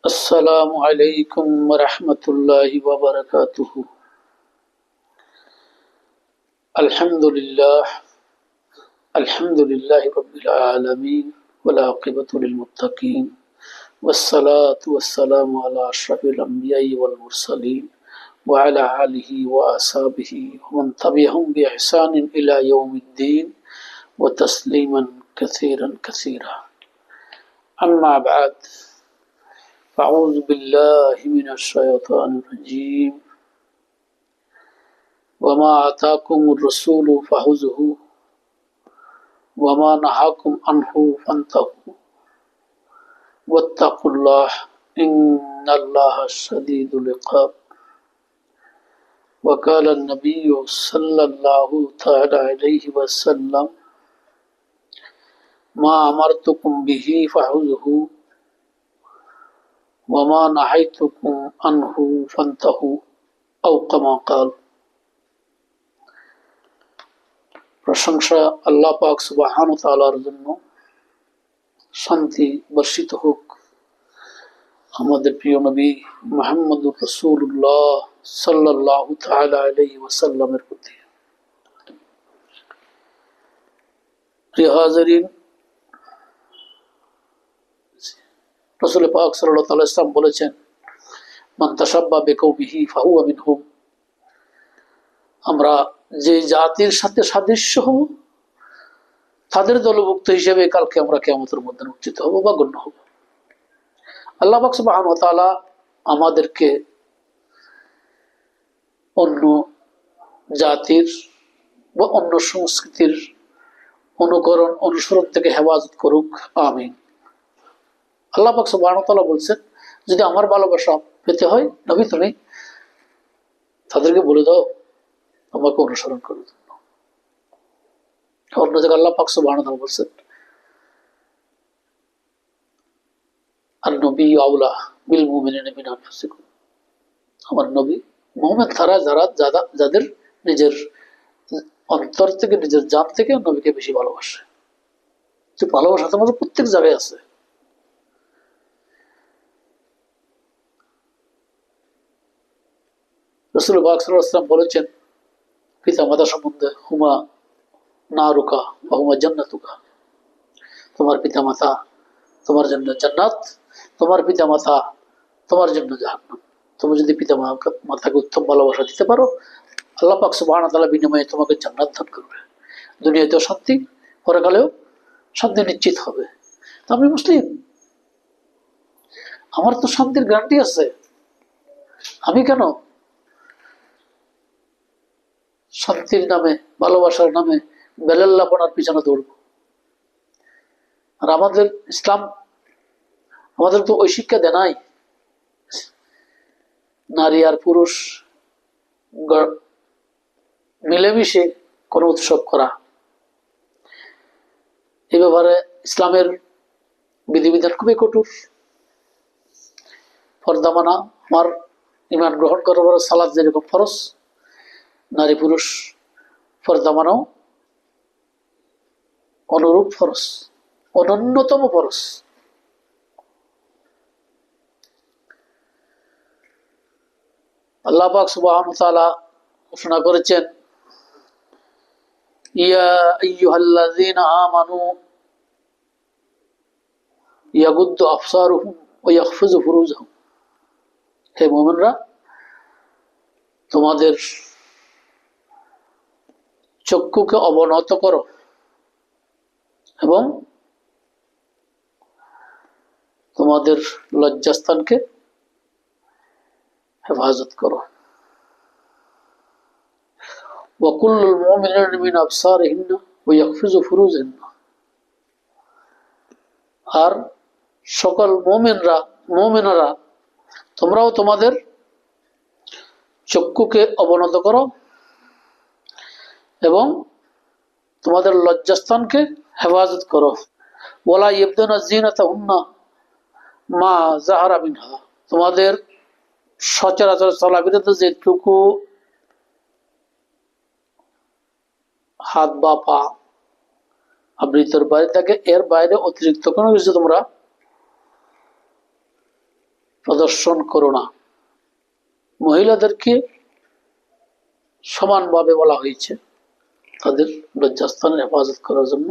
السلام عليكم ورحمة الله وبركاته. الحمد لله الحمد لله رب العالمين والعاقبة للمتقين والصلاة والسلام على أشرف الأنبياء والمرسلين وعلى آله وأصحابه ومن تبعهم بإحسان إلى يوم الدين وتسليما كثيرا كثيرا. أما بعد، أعوذ بالله من الشيطان الرجيم. وما آتاكم الرسول فخذوه وما نهاكم عنه فانتهوا واتقوا الله إن الله شديد العقاب. وقال النبي صلى الله تعالى عليه وسلم: ما أمرتكم به فخذوه وما نهيتكم عنه فانتهوا أو كما قال. প্রশংসা আল্লাহ পাক সুবহানাহু ওয়া তাআলার জন্য, শান্তি বর্ষিত হোক আমাদের প্রিয় নবী মুহাম্মদুর রাসূলুল্লাহ সাল্লাল্লাহু তাআলা আলাইহি ওয়াসাল্লামের প্রতি। প্রিয় হাজিরিন, রাসূল পাক সাল্লাল্লাহু আলাইহি ওয়াসাল্লাম বলেছেন, মান তাশাব্বাহা বিকাওমিহি ফাহুয়া মিনহুম। আমরা যে জাতির সাথে সাদৃশ্য হব তাদের দলভুক্ত হিসেবে কালকে আমরা কিয়ামতের মধ্যে উত্থিত হব বা গণ্য হব। আল্লাহ পাক সুবহানাহু ওয়া তাআলা আমাদেরকে অন্য জাতির বা অন্য সংস্কৃতির অনুসরণ থেকে হেফাজত করুক, আমিন। আল্লাহ পাক সুবহানাহু ওয়া তাআলা বলছেন, যদি আমার ভালোবাসা পেতে হয় নবী তুমি তাদেরকে বলে দাও আমাকে অনুসরণ করার জন্য। অন্য জায়গায় আল্লাহ পাক সুবহানাহু ওয়া তাআলা বলছেন, আর নবী আউলা বিল মুমিনিনা মিন আনফুসিকুম। আমার নবী মুমিন তারা যাদের নিজের অন্তর থেকে, নিজের জান থেকে নবীকে বেশি ভালোবাসে। যে ভালোবাসা তোমাদের প্রত্যেক জায়গায় আছে। রাসূল পাক সাল্লাল্লাহু আলাইহি ওয়াসাল্লাম বলেছেন পিতা মাতা সম্বন্ধে, হুমা নারুকা ওয়া হুমা জান্নাতুকা। তোমার পিতা মাতা তোমার জন্য জান্নাত, তোমার পিতা মাতা তোমার জন্য জাহান্নাম। তুমি যদি পিতা মাতাকে উত্তম ভালোবাসা দিতে পারো, আল্লাহ পাক সুবহানাহু ওয়া তাআলা বিনিময়ে তোমাকে জান্নাত দান করবে। দুনিয়াতেও শান্তি, পরকালেও শান্তি নিশ্চিত হবে। আমি মুসলিম, আমার তো শান্তির গ্যারান্টি আছে। আমি কেন শান্তির নামে, ভালোবাসার নামে বেলাল্লাপনার পিছনে দৌড়ব? আর আমাদের ইসলাম আমাদের তো ওই শিক্ষা দেয় নাই। নারী আর পুরুষ মিলেমিশে কোনো উৎসব করা, এ ব্যাপারে ইসলামের বিধিবিধান খুবই কঠোর। পর্দা মানা, আমার ঈমান গ্রহণ করার পরে সালাত যেরকম ফরজ, নারী পুরুষ পর্দা মানাও অনুরূপ ফরজ, অন্যতম ফরজ। আল্লাহ পাক সুবহানাহু ওয়া তাআলা ঘোষণা করেছেন, ইয়া আইয়ুহাল্লাযীনা আমানু ইয়াগুদ্দু আবসারুহুম ওয়া ইয়াহফাযু ফুরুজাহুম। হে মুমিনরা, তোমাদের চক্ষুকে অবনত করো এবং তোমাদের লজ্জাস্থানকে হেফাজত করো। ওয়াকুল্লুল মুমিনিনা মিন আবসারিহিন্না ওয়া ইয়াহফাযু ফুরুজাহুন্না। আর সকল মুমিনারা তোমরাও তোমাদের চক্ষুকে অবনত করো এবং তোমাদের লজ্জাস্থানকে হেফাজত করো। ওয়ালা ইয়াবদুনা যিনাতাহুন্না মা যাহারা মিনহা। তোমাদের সচরাচর চলাফেরাতে যেটুকু হাত বা পা আবৃতর বাইরে থাকে, এর বাইরে অতিরিক্ত কোনো কিছু তোমরা প্রদর্শন করো না। মহিলাদেরকে সমানভাবে বলা হয়েছে তাদের লজ্জাস্থানের হেফাজত করার জন্য,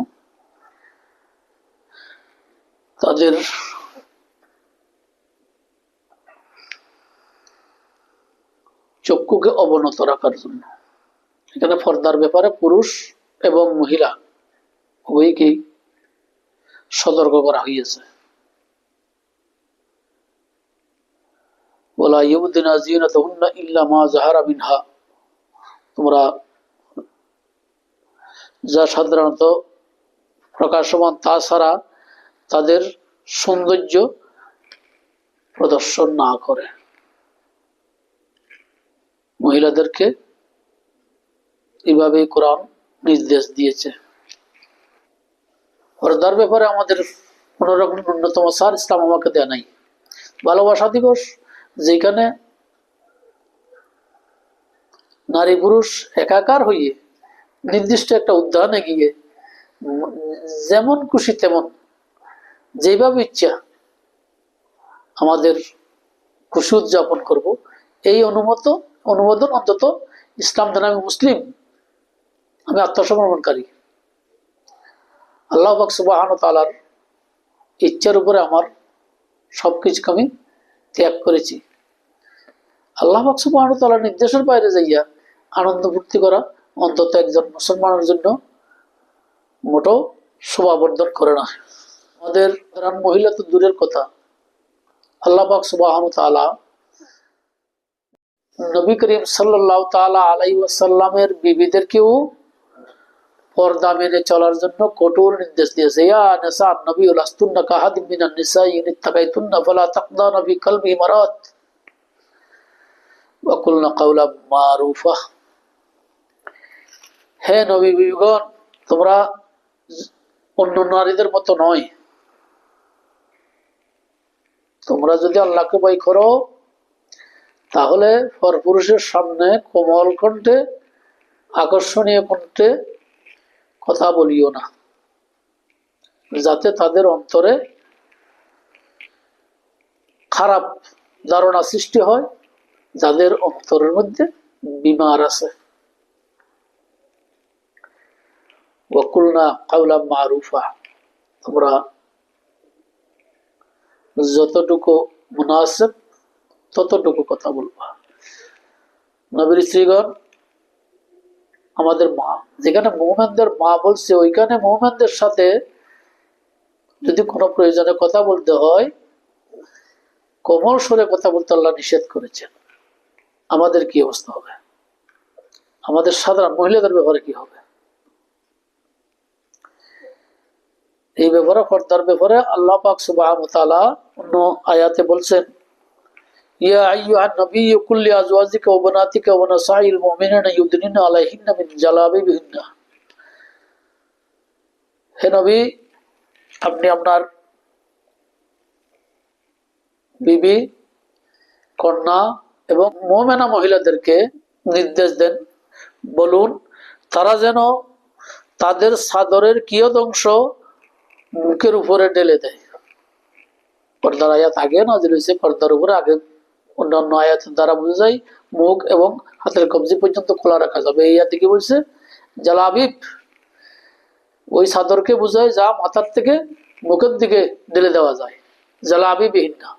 তাদের চক্ষুকে অবনত রাখার জন্য। এখানে পর্দার ব্যাপারে পুরুষ এবং মহিলা উভয়কেই সতর্ক করা হয়েছে। ওয়ালা ইউবদিনা যিনাতাহুন্না ইল্লা মা যাহারা মিনহা, তোমরা যা সাধারণত প্রকাশমান তা ছাড়া তাদের সৌন্দর্য প্রদর্শন না করে। মহিলাদেরকে এইভাবে কোরআন নির্দেশ দিয়েছে। পর্দার ব্যাপারে আমাদের কোন রকম ন্যূনতম ছাড় ইসলাম আমাকে দেয় নাই। ভালোবাসা দিবস, যেখানে নারী পুরুষ একাকার হইয়ে নির্দিষ্ট একটা উদ্যানে গিয়ে যেমন খুশি তেমন যেভাবে ইচ্ছা আমাদের খুশি উদযাপন করব, এই অনুমোদন অন্তত ইসলাম দ্বারা আমি মুসলিম, আমি আত্মসমর্পণকারী, আল্লাহ পাক সুবহানাহু ওয়া তাআলার ইচ্ছার উপরে আমার সবকিছুকে আমি ত্যাগ করেছি। আল্লাহ পাক সুবহানাহু ওয়া তাআলার নির্দেশের বাইরে যাইয়া আনন্দ ফুর্তি করা অন্তত একজন মুসলমানের জন্য মোটেও শোভাবর্ধন করে না। আমাদের মহিলা তো দূরের কথা, আল্লাহ পাক সুবহানাহু ওয়া তাআলা নবী করিম সাল্লাল্লাহু তাআলা আলাইহি ওয়াসাল্লামের বিবিদেরকেও পর্দা মেনে চলার জন্য কঠোর নির্দেশ দিয়েছে। ইয়া নিসা নবী লাস্তুন্না কাহাদিম মিনান নিসা ইন ইত্তাকাইতুন্না ফালা তাকদানা বিকলবি মারাত ওয়া কুলনা কাওলাম মারুফা। হে নবী বিবিগণ, তোমরা অন্য নারীদের মতো নয়। তোমরা যদি আল্লাহকে ভয় করো তাহলে পরপুরুষের সামনে কোমল কণ্ঠে আকর্ষণীয় কণ্ঠে কথা বলিও না, যাতে তাদের অন্তরে খারাপ ধারণা সৃষ্টি হয়, যাদের অন্তরের মধ্যে বিমার আছে। ওয়াকুলনা কাওলাম মারুফা, তোমরা যতটুকু মুনাসিব ততটুকু কথা বলবা। নবীর স্ত্রীগণ আমাদের মা, যেখানে মুমিনদের মা বলছে ওইখানে মুমিনদের সাথে যদি কোনো প্রয়োজনে কথা বলতে হয় কোমল সুরে কথা বলতে আল্লাহ নিষেধ করেছেন। আমাদের কি অবস্থা হবে? আমাদের সাধারণ মহিলাদের ব্যাপারে কি হবে? এই ব্যাপারে পর্দার ব্যাপারে আল্লাহ পাক সুবহানাহু ওয়া তাআলা অন্য আয়াতে বলছেন, ইয়া আইয়ুহান নবিয়্যু কুল লিআজওয়াজিকা ওয়া বানাতিকা ওয়া নিসাইল মুমিনিনা ইউদনিনা আলাইহিন্না মিন জালাবিবিহিন্না। হে নবী, আপনি আপনার বিবি, কন্যা এবং মুমিনা মহিলাদেরকে নির্দেশ দেন, বলুন তারা যেন তাদের চাদরের কিয়দংশ মুখের উপরে ঢেলে দেয়। পর্দার আয়াত আগে নাযিল হয়েছে, পর্দার উপরে আগে অন্যান্য আয়াতের দ্বারা বোঝা যায় মুখ এবং হাতের কবজি পর্যন্ত খোলা রাখা যাবে। এই আয়াতে কি বলছে? জালাবিব, ওই চাদরকে বোঝায় যা মাথার থেকে মুখের দিকে ঢেলে দেওয়া যায়, জালাবিবিহীন না।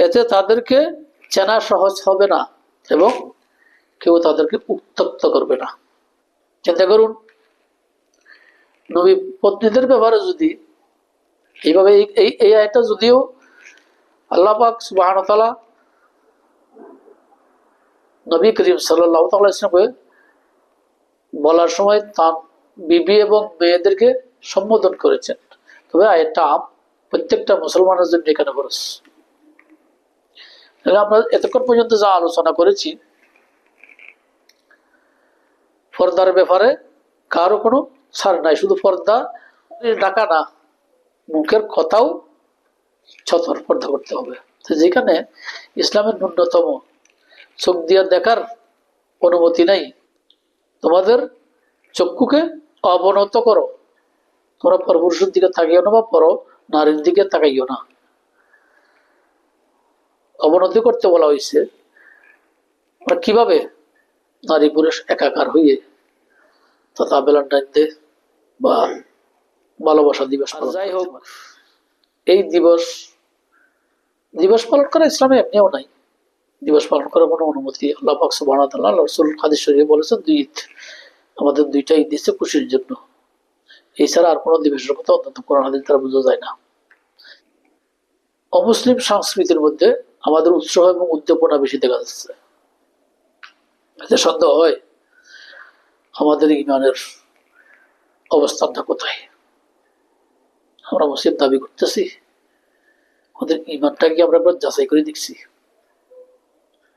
এতে তাদেরকে চেনা সহজ হবে না এবং কেউ তাদেরকে উত্তক্ত করবে না। চিন্তা করুন, নবী পত্নীদের ব্যাপারে যদি এইভাবে এই আয়াতটা যদিও আল্লাহ পাক সুবহানাহু ওয়া তাআলা নবী করিম সাল্লাল্লাহু আলাইহি ওয়াসাল্লামকে বলার সময় তার বিবি এবং মেয়েদেরকে সম্বোধন করেছেন, তবে আয়াতটা প্রত্যেকটা মুসলমানের জন্য এখানে খরচ। আমরা এতক্ষণ পর্যন্ত যা আলোচনা করেছি পর্দার ব্যাপারে কারো কোনো ছাড় নাই। শুধু পর্দা ঢাকা না, মুখের কথাও ছতর পর্দা করতে হবে। তো যেখানে ইসলামের ন্যূনতম চোখ দিয়ে দেখার অনুমতি নাই, তোমাদের চক্ষুকে অবনত করো, তোমরা পরপুরুষের দিকে তাকাইও না বা পর নারীর দিকে তাকাইও না। অবনতি করতে বলা হয়েছে, কিভাবে নারী পুরুষ একাকার হইয়ে তথা ভ্যালেন্টাইন ডে বা ভালোবাসা দিবস, যাই হোক, এই দিবস পালন করা ইসলামে এমনিও নাই। দিবস পালন করার কোনো অনুমতি আল্লাহ পাক সুবহানাহু ওয়া তাআলা রাসূল হাদিস শরীফে বলেছেন, দুই ঈদ, আমাদের দুইটা ঈদ দিচ্ছে খুশির জন্য। এছাড়া আর কোনো দিবসের কথা অন্তত কোরআন হাদিস দ্বারা বোঝা যায় না। অমুসলিম সংস্কৃতির মধ্যে আমাদের উৎসাহ এবং উদ্দীপনা বেশি দেখা যাচ্ছে। এতে সন্দেহ হয় আমাদের ইমানের অবস্থানটা কোথায়। আমরা মুসলিম দাবি করতেছি, আমাদের ইমানটাকে আমরা একবার যাচাই করে দেখছি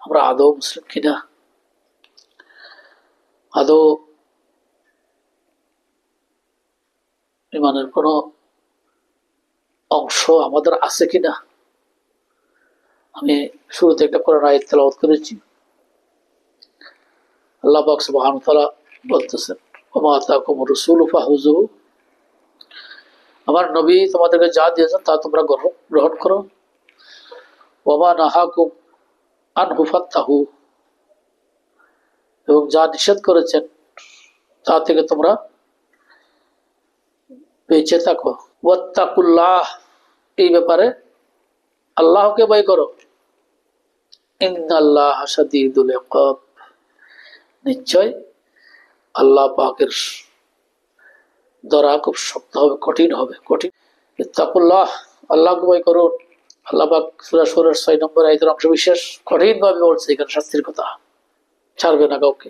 আমরা আদৌ মুসলিম কিনা, আদৌ ইমানের কোনো অংশ আমাদের আছে কিনা। আমি শুরুতে একটা কোরআন আয়াত তেলাওয়াত করেছি। আল্লাহ পাক সুবহানাহু ওয়া তাআলা বলতেছেন, ওয়া আতাকুমুর রাসূলু ফাহুযুহু, আমার নবী তোমাদেরকে যা দিয়েছেন তা তোমরা গ্রহণ করো। ওয়া মা নাহাকুম আনহু ফাত্তাহু, এবং যা নিষেধ করেছেন তা থেকে তোমরা বেঁচে থাকো। ওয়াত্তাকুল্লাহ, এই ব্যাপারে আল্লাহকে ভয় করো। ইন্নাল্লাহা শাদীদুল ইকাব, নিশ্চয় আল্লাহ পাকের ধরা খুব শক্ত হবে, কঠিন হবে, কঠিন। ইত্তাকুল্লাহ, আল্লাহকে ভয় করুন। আল্লাহ পাক সূরা শুরার 6 নম্বর আয়াতের অংশ বিশেষ কঠিন ভাবে বলছে এখানে শাস্তির কথা, ছাড়বে না কাউকে।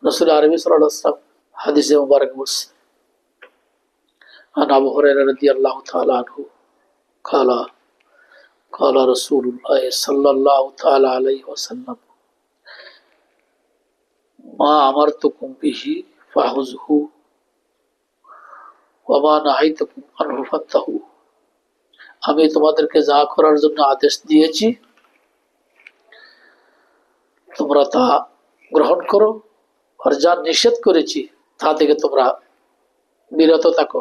রাসূল আরবি সাল্লাল্লাহু আলাইহি ওয়াসাল্লাম হাদিসে মুবারক বলছে, আন আবু হুরায়রা রাদিয়াল্লাহু তাআলা আনহু قال قال رسول الله صلى الله تعالى عليه وسلم ما أمرتكم به فخذوه وما نهيتكم عنه فانتهوا, আমি তোমাদেরকে যা করার জন্য আদেশ দিয়েছি তোমরা তা গ্রহণ করো, আর যা নিষেধ করেছি তা থেকে তোমরা বিরত থাকো।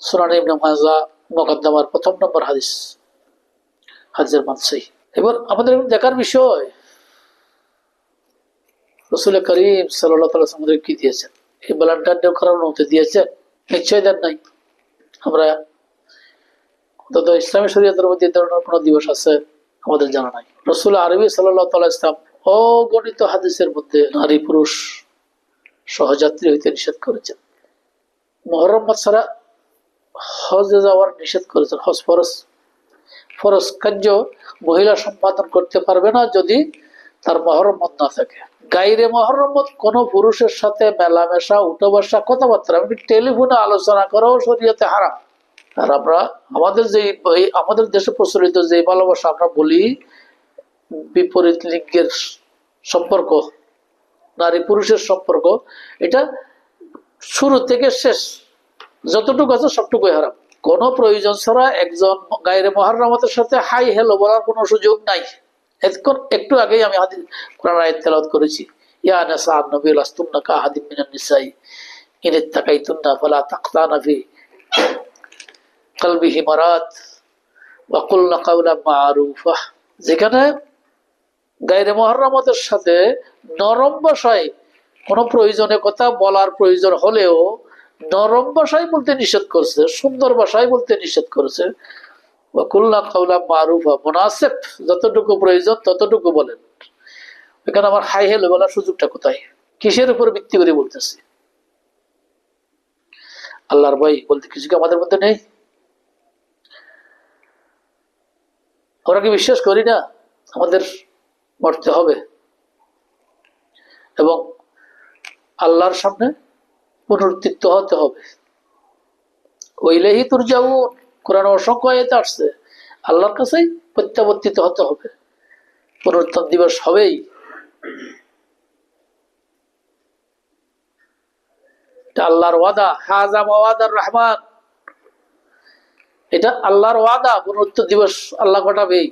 সুনান ইবনে মাজাহ মুকদ্দমার 1 নম্বর হাদিস, হাদিসের মান সহিহ। এবার আমাদের দেখার বিষয় রাসূল করিম সাল্লাল্লাহু আলাইহি ওয়াসাল্লাম কি দিয়েছেন, এই ভ্যালেন্টাইন ডে করার অনুমতি দিয়েছেন? নিশ্চয় দেন নাই। আমরা অন্তত ইসলামী শরীয়তের মধ্যে ধরনের কোনো দিবস আছে আমাদের জানা নাই। রাসূল আরবি সাল্লাল্লাহু আলাইহি ওয়াসাল্লাম অগণিত হাদিসের মধ্যে নারী পুরুষ সহযাত্রী হইতে নিষেধ করেছেন। মুহররম মাস ছাড়া হজে যাওয়ার নিষেধ করেছেন। হজ ফরজ কার্য মহিলা সম্পাদন করতে পারবে না যদি তার মুহররম না থাকে। গায়রে মুহররম কোন পুরুষের সাথে মেলামেশা, উঠা বসা, কথাবার্তা, এমনকি টেলিফোনে আলোচনা করাও শরীয়তে হারাম। আর আমরা আমাদের দেশে প্রচলিত যে ভালোবাসা আমরা বলি, বিপরীত লিঙ্গের সম্পর্ক, নারী পুরুষের সম্পর্ক, এটা শুরু থেকে শেষ যতটুকু আছে সবটুকুই হারাম। কোন প্রয়োজন ছাড়া একজন গায়রে মুহররমের সাথে হাই হ্যালো বলার কোনো সুযোগ নাই। একটু আগেই আমি কোরআন আয়াত তেলাওয়াত করেছি, ইয়া নিসা নবী লাস্তুন্না কাআহাদিম মিনান নিসাই ইন ইত্তাকাইতুন্না ফালা তাকতানা ফি কলবিহি মারাত ওয়া কুলনা কাওলান মা'রুফা। যেখানে গায়রে মুহররমের সাথে নরম ভাষায় কোনো প্রয়োজনে কথা বলার প্রয়োজন হলেও নরম ভাষায় বলতে নিষেধ করছে, সুন্দর ভাষায় বলতে নিষেধ করেছে। কুল্লা কাউলা মারুফা, মুনাসিব, যতটুকু প্রয়োজন ততটুকু বলেন। এখানে আমার হাই হেলো বলার সুযোগটা কোথায়? কিসের উপর ভিত্তি করে বলতেছি? আল্লাহর ভয় বলতে কিছু কি আমাদের মধ্যে নেই? আমরা কি বিশ্বাস করি না আমাদের মরতে হবে এবং আল্লাহর সামনে পুনরুত্থিত হতে হবে? ওইলেহি তুরজাউন, কোরআনে অসংখ্য আয়াত আসছে, আল্লাহর কাছেই প্রত্যাবর্তিত হতে হবে, পুনরুত্থান দিবস হবেই। এটা আল্লাহর ওয়াদা, হাযা ওয়াদার রহমান, এটা আল্লাহর ওয়াদা, পুনরুত্থান দিবস আল্লাহ ঘটাবেই।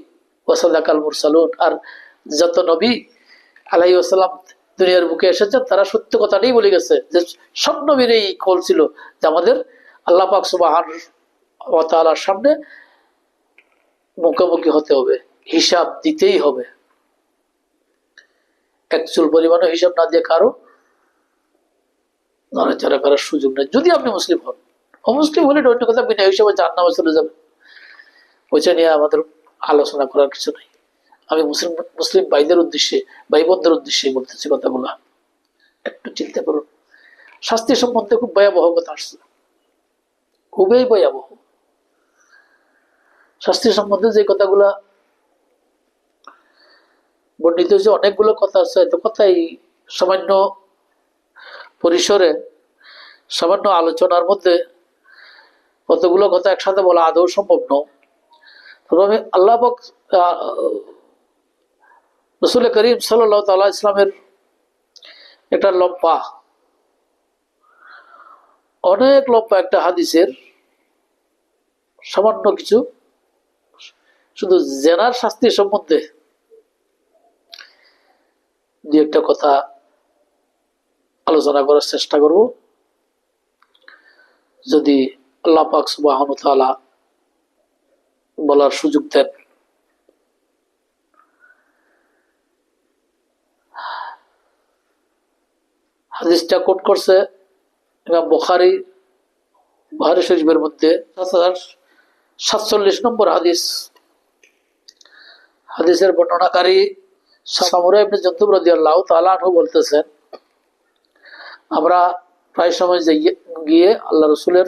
ওয়াসাদাকাল মুরসালুন, আর যত নবী আলাইহিস সালাম দুনিয়ার বুকে এসেছেন তারা সত্য কথাটাই বলে গেছে, যে সব নবীর এই কল ছিল যে আমাদের আল্লাহ পাক সুবহানাহু ওয়া তাআলার সামনে মুখোমুখি হতে হবে, হিসাব দিতেই হবে। এক চুল পরিমাণও হিসাব না দিয়ে কারো নড়াচড়া করার সুযোগ নেই, যদি আপনি মুসলিম হন। অমুসলিম হলে অন্য কথা, বিনা হিসাবে জাহান্নামে চলে যাবে, ওইটা নিয়ে আমাদের আলোচনা করার কিছু নাই। আমি মুসলিম মুসলিম ভাইদের উদ্দেশ্যে, ভাই বোনদের উদ্দেশ্যে বলতেছি কথাগুলা, একটু চিন্তা করুন। শাস্তি সম্বন্ধে খুব ভয়াবহ কথা আসছে, খুবই ভয়াবহ। শাস্তি সম্বন্ধে যে কথাগুলা বর্ণিত হয়েছে, অনেকগুলো কথা আছে, এত কথাই সামান্য পরিসরে, সামান্য আলোচনার মধ্যে কতগুলো কথা একসাথে বলা আদৌ সম্ভব নয়। তবে আমি আল্লাহ পাক রাসূল করিম সাল্লাল্লাহু তাআলা ইসলামের একটা লম্বা, অনেক লম্বা একটা হাদিসের সামান্য কিছু শুধু জেনার শাস্তি সম্বন্ধে দু একটা কথা আলোচনা করার চেষ্টা করব, যদি আল্লাহ পাক সুবহানাহু ওয়া তাআলা বলার সুযোগ দেন। হাদিসটা কোট করছে ইমাম বুখারী শরীফের মধ্যে 7047 নম্বর হাদিস। হাদিসের বর্ণনাকারী সামুরা ইবনে জুনদুব রাদিয়াল্লাহু তাআলা আনহু বলতেছেন, আমরা প্রায় সময় গিয়ে আল্লাহ রসুলের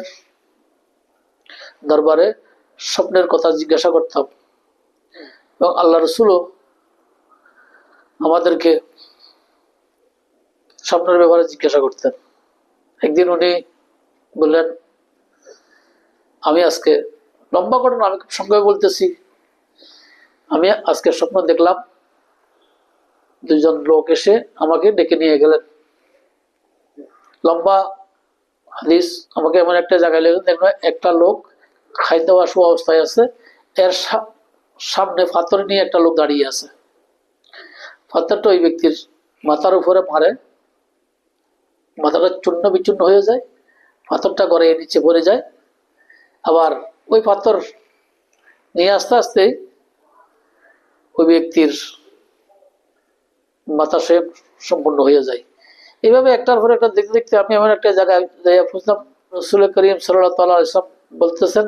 দরবারে স্বপ্নের কথা জিজ্ঞাসা করতাম, এবং আল্লাহ রসুলও আমাদেরকে স্বপ্নের ব্যাপারে জিজ্ঞাসা করতেন। একদিন উনি বললেন, আমি আজকে, লম্বা ঘটনা আমি খুব সংক্ষেপে বলতেছি, আমি আজকে স্বপ্ন দেখলাম দুজন লোক এসে আমাকে ডেকে নিয়ে গেলেন। লম্বা হাদিস। আমাকে এমন একটা জায়গায় লেগে দেখলাম একটা লোক খাইতে আসা অবস্থায় আছে, এর সামনে পাথর নিয়ে একটা লোক দাঁড়িয়ে আছে। পাথরটা ওই ব্যক্তির মাথার উপরে মারে, মাথাটা চূর্ণ বিচূর্ণ হয়ে যায়, পাথরটা গড়ে নিচে পড়ে যায়। আবার ওই পাথর নিয়ে আস্তে আস্তে ওই ব্যক্তির মাথা সে সম্পূর্ণ হয়ে যায়। এইভাবে একটার পর একটা দেখতে দেখতে আমি এমন একটা জায়গায় যাইয়া বুঝলাম, রাসূল করিম সাল্লাল্লাহু আলাইহি ওয়াসাল্লাম বলতেছেন,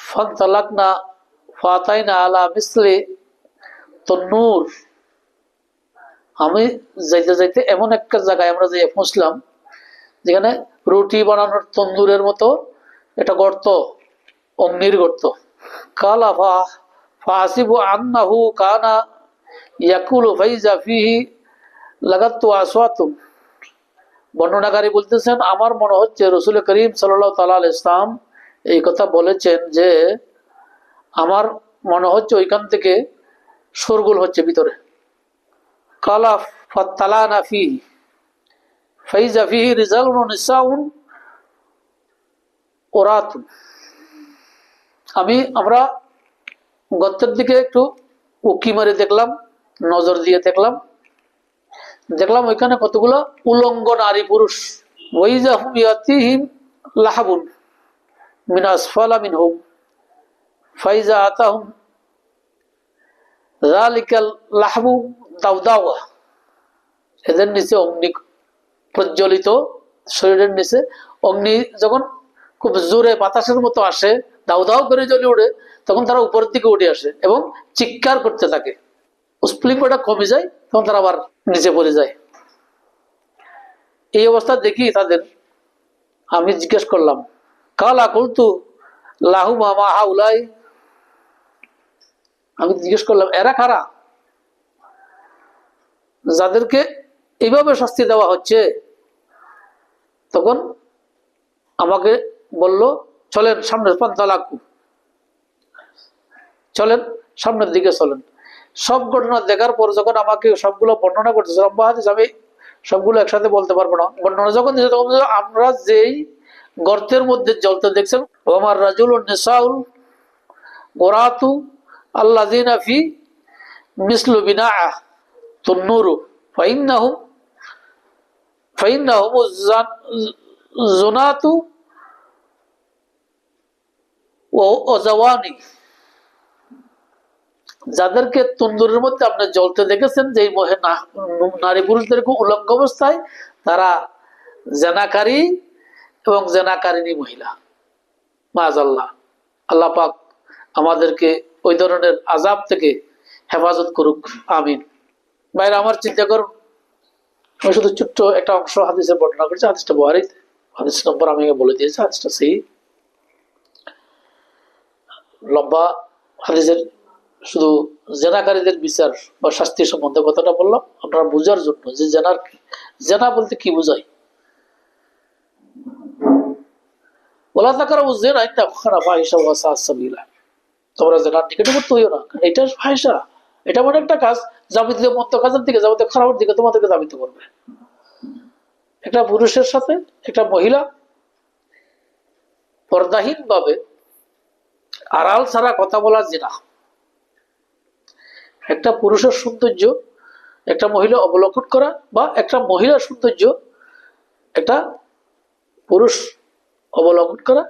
ফানতালাকনা ফাতাইনা আলা মিসলি তন্নুর। আমি যাইতে যাইতে এমন একটা জায়গায় আমরা যাইয়া পৌঁছলাম যেখানে রুটি বানানোর তন্দুরের মতো একটা গর্ত, অগ্নির গর্ত। কালা ফাসিবু আন্নাহু কানা ইয়াকুলু ফাইজা ফিহি লাগাতু আসওয়াতুম। বর্ণনাকারী বলতেছেন, আমার মনে হচ্ছে রাসূল করিম সাল্লাল্লাহু তাআলা আলাইহি ইসলাম এই কথা বলেছেন যে আমার মনে হচ্ছে ওইখান থেকে শোরগোল হচ্ছে ভিতরে। কালা ফাতালানা ফিহি ফাইজা ফিহি রিজালুন ওয়া নিসাউন ওরাতুন। আমরা গর্তের দিকে একটু উকি মারে দেখলাম, নজর দিয়ে দেখলাম ওইখানে কতগুলো উলঙ্গ নারী পুরুষ। ওয়াইজা হুম ইয়াতিহিম লাহাবুন মিন আসফালা মিনহুম ফাইজা আতাহুম যালিকাল লাহবু দাউদাওয়া। এদের নিচে অগ্নি প্রজ্বলিত, শরীরের নিচে অগ্নি যখন খুব জোরে বাতাসের মতো আসে, দাউ দাউ করে জ্বলে ওঠে, তখন তারা উপরের দিকে উঠে আসে এবং চিৎকার করতে থাকে। স্ফুলিঙ্গটা কমে যায়, তখন তারা আবার নিচে পড়ে যায়। এই অবস্থা দেখি তাদের, আমি জিজ্ঞেস করলাম, কালা কুলতু লাহু মামা হাউলাই। আমি জিজ্ঞেস করলাম, এরা কারা যাদেরকে এইভাবে শাস্তি দেওয়া হচ্ছে? তখন আমাকে বলল, চলেন সামনের পান্তালাকু, চলেন সামনের দিকে চলেন। সব ঘটনা দেখার পর যখন আমাকে সবগুলো বর্ণনা করতেছে লম্বা হাদিস, আমি সবগুলো একসাথে বলতে পারবো না। বর্ণনা যখন দিয়েছে তখন আমরা যেই গর্তের মধ্যে জ্বলতে দেখছেন, ওমার রাজুল নিসাউল গোরাতু আল্লাযিনা ফি মিসলু বিনাআ তুন্নুরু ফাইন্নাহুম জুনাতু ও জাওয়ানি। যাদেরকে তন্দুরের মধ্যে আপনি জ্বলতে দেখেছেন, যে নারী পুরুষদেরকে উলঙ্গ অবস্থায়, তারা জেনাকারী এবং জেনাকারিনী মহিলা। মাআযাল্লাহ, আল্লাহ পাক আমাদেরকে ওই ধরনের আযাব থেকে হেফাজত করুক, আমিন। ভাইরা আমার, চিন্তা করুন, আমি শুধু ছোট্ট একটা অংশ হাদিসের বর্ণনা করছি। হাদিসটা বুখারীতে, হাদিস নম্বর আমি বলে দিয়েছি, হাদিসটা সেই লম্বা হাদিসের। শুধু জেনাকারীদের বিচার বা শাস্তি সম্বন্ধে কথাটা বললাম আপনারা বোঝার জন্য, যে জেনা বলতে কি বোঝায়। বলা তাকারা জেনা একটা খারাপ ফাহিশা ওয়া সাআত সাবিলা, তোমরা জেনার নিকটবর্তী হইও না, এটা ফাহিশা, এটা মানে একটা কাজ যাবতীয় মন্দ কাজের দিকে, যাবতীয় খারাপের দিকে তোমাদেরকে ধাবিত করবে। একটা পুরুষের সাথে একটা মহিলা পর্দাহীন ভাবে আড়াল ছাড়া কথা বলা জেনা। একটা পুরুষের সৌন্দর্য একটা মহিলা অবলোকন করা, বা একটা মহিলার সৌন্দর্য একটা পুরুষ অবলোকন করা,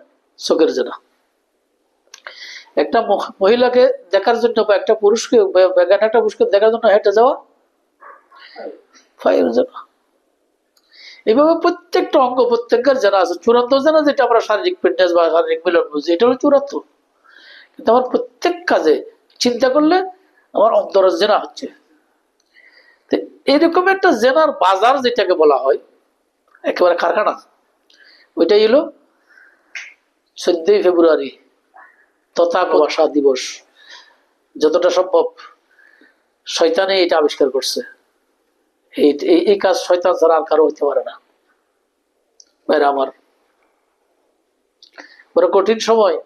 চোখের জেনা। একটা মহিলাকে দেখার জন্য বা একটা পুরুষকে একটা পুরুষকে দেখার জন্য হেঁটে যাওয়া, পায়ের জেনা। এইভাবে প্রত্যেকটা অঙ্গ প্রত্যেকের জেনা আছে। চূড়ান্ত জেনা যেটা আমরা শারীরিক ফিটনেস বা শারীরিক মিলন বুঝি, এটা হলো চূড়ান্ত। কিন্তু আমার প্রত্যেক কাজে চিন্তা করলে আমার অন্তরের জেনা হচ্ছে। এরকম একটা জেনার বাজার যেটাকে বলা হয়, একেবারে কারখানা, ওইটাই হলো 14 ফেব্রুয়ারি তথাকথিত ভাষা দিবস। যতটা সম্ভব শয়তানে এটা আবিষ্কার করছে। এই কাজ শয়তান ছাড়া আর কারো হইতে পারে না। ভাইরা আমার, বড় কঠিন সময়।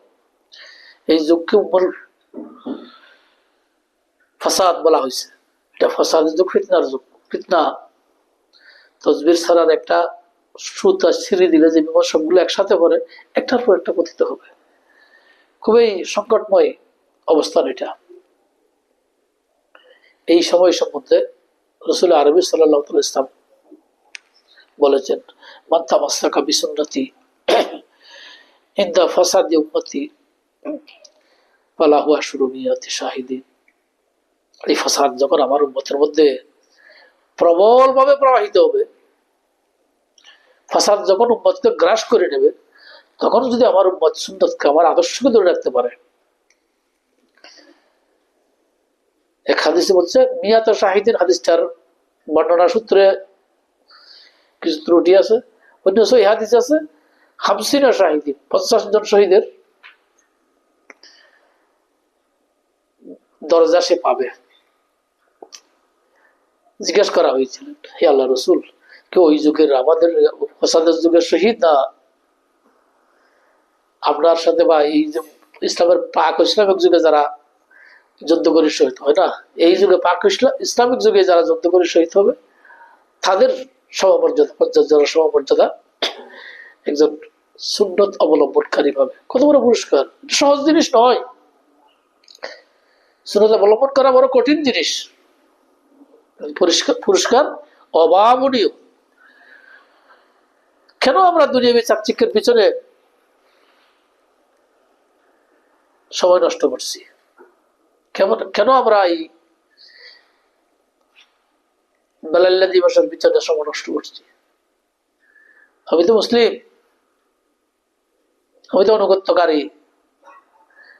এই যুগকে উম্মুল ফাসাদ বলা হয়েছে। এটা ফাসাদের যুগ, ফিতনার যুগ। ফিতনা তসবির ছাড়ার একটা সুতা ছিঁড়ে দিলে যে বিপদ সবগুলো একসাথে পড়ে, একটার পর একটা পতিত হবে। খুবই সংকটময় অবস্থান এটা। এই সময় সম্বন্ধে রাসূল আরবি সাল্লাল্লাহু আলাইহি ওয়াসাল্লাম বলেছেন, মান তামাসসাকা বিসুন্নতি ইনদা ফাসাদি উম্মতি ফালাহু আশরু মিয়াতি শাহিদিন। এই ফাসাদ যখন আমার উম্মতের মধ্যে প্রবল ভাবে প্রবাহিত হবে, ফাসাদ যখন উম্মতকে গ্রাস করে নেবে, তখন যদি আমার উম্মত সুন্নতকে, আমার আদর্শকে ধরে রাখতে পারে, এক হাদিসে বলছে মিয়াত শাহিদিন। হাদিসটার বর্ণনা সূত্রে কিছু ত্রুটি আছে। অন্য সহি হাদিস আছে 50 শাহিদিন, 50 জন শহীদের দরজা সে পাবে। জিজ্ঞেস করা হয়েছিল, হে আল্লাহ রসুল, কেউ ওই যুগের আমাদের ফাসাদের যুগের শহীদ, না আপনার সাথে বা এই যে ইসলামের পাক ইসলামিক যুগে যারা যুদ্ধ করে শহীদ হয় না, এই যুগে পাক ইসলামিক যুগে যারা যুদ্ধ করে শহীদ হবে, তাদের সমমর্যাদা সমমর্যাদা একজন সুন্নত অবলম্বনকারী পাবে। কত বড় পুরস্কার! সহজ জিনিস নয়। সুন্নত অবলম্বন করা বড় কঠিন জিনিস। পুরস্কার অভাবনীয়। কেন আমরা দুনিয়াবী চাকচিক্যের পিছনে সময় নষ্ট করছি? কেন আমরা এই বেলাল্লা দিবসের পিছনে সময় নষ্ট করছি? আমি তো মুসলিম, আমি তো অনুগত্যকারী,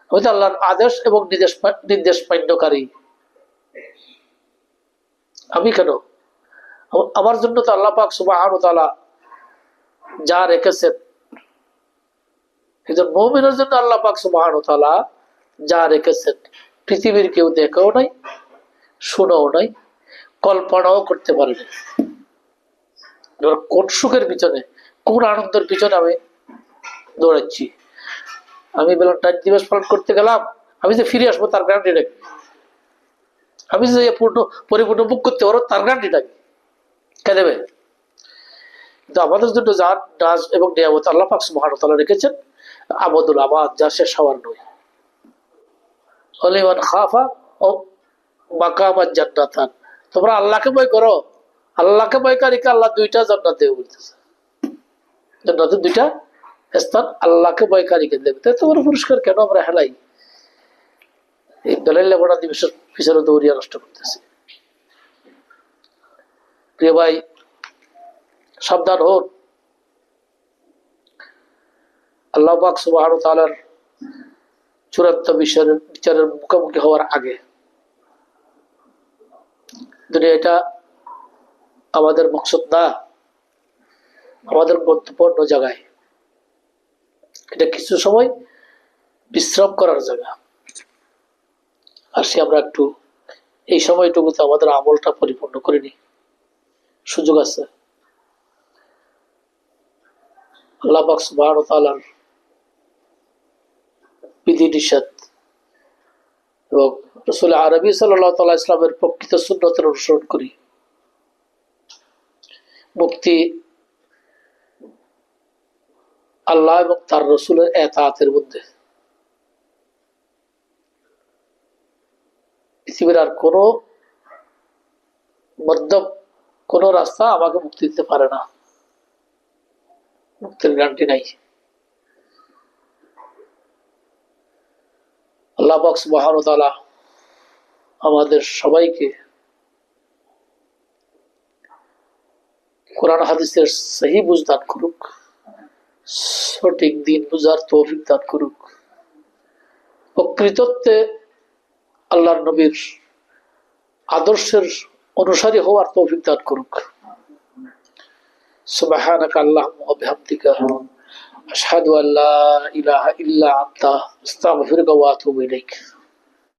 আমি তো আল্লাহর আদেশ এবং নির্দেশ মান্যকারী। আমি কেন? আমার জন্য তো আল্লাহ পাক সুবহানাহু ওয়া তাআলা যা রেখেছেন, একজন মুমিনের জন্য আল্লাহ পাক সুবহানাহু ওয়া তাআলা যা রেখেছেন, পৃথিবীর কেউ দেখেও নাই, শুনেও নাই, কল্পনাও করতে পারেনি। কোন সুখের পিছনে, কোন আনন্দের পিছনে আমি দৌড়াচ্ছি? আমি ভ্যালেন্টাইন দিবস পালন করতে গেলাম, আমি যে ফিরে আসবো তার গ্যারান্টিটা কি? আমি যে পরিপূর্ণ বুক করতে পারবো তার গ্যারান্টিটা কি? কে দেবে? কিন্তু আমাদের জন্য যা নাজ এবং নিয়ামত আল্লাহ পাক সুবহানাহু ওয়া তাআলা রেখেছেন, আবাদুল আবাদ, যা শেষ হওয়ার নয়। লিমান খাফা ও মাকামান জান্নাতান, তোমরা আল্লাহকে ভয় করো, আল্লাহকে ভয়কারীকে আল্লাহ 2টা জান্নাত দেবে বলতেছে। জান্নাতের 2টা স্থান আল্লাহকে ভয়কারীকে দেবে। তাই তোমার পুরস্কার কেন আমরা হেলাই? এই বেলাল লেবনা দিবসের পিছনে দৌড়িয়া নষ্ট করতেছে। প্রিয় ভাই, সাবধান হন। আল্লাহ পাক সুবহানাহু ওয়া তাআলার চূড়ান্ত বিচারের মুখোমুখি হওয়ার আগে দুনিয়া এটা আমাদের মকসদ না, আমাদের গন্তব্য অন্য জায়গায়। এটা কিছু সময় বিশ্রাম করার জায়গা। আর সে আমরা একটু এই সময়টুকুতে আমাদের আমলটা পরিপূর্ণ করিনি, সুযোগ আছে। আল্লাহ পাক সুবহানাহু ওয়া তাআলার বিধি নিষেধ এবং রাসূল আরবী সাল্লাল্লাহু তাআলা ইসলামের প্রকৃত সুন্নতের অনুসরণ করি। মুক্তি আল্লাহ এবং তার রাসূলের ইতাআতের মধ্যে। পৃথিবীর আর কোনো মধ্যম কোন রাস্তা আমাকে মুক্তি দিতে পারে না, মুক্তির গ্যারান্টি নাই। আল্লাহ পাক সুবহানাহু ওয়া তাআলা আমাদের সবাইকে কোরআন হাদিসের সহি বুঝ দান করুক, সঠিক দিন বুঝার তৌফিক দান করুক, প্রকৃততে আল্লাহর নবীর আদর্শের অনুসারী হওয়ার তৌফিক দান করুক। সুবহানাকা আল্লাহুম্মা ওয়া বিহামদিকা আশহাদু আল্লা ইলাহা ইল্লা আনতা আস্তাগফিরুকা ওয়া আতুবু ইলাইক।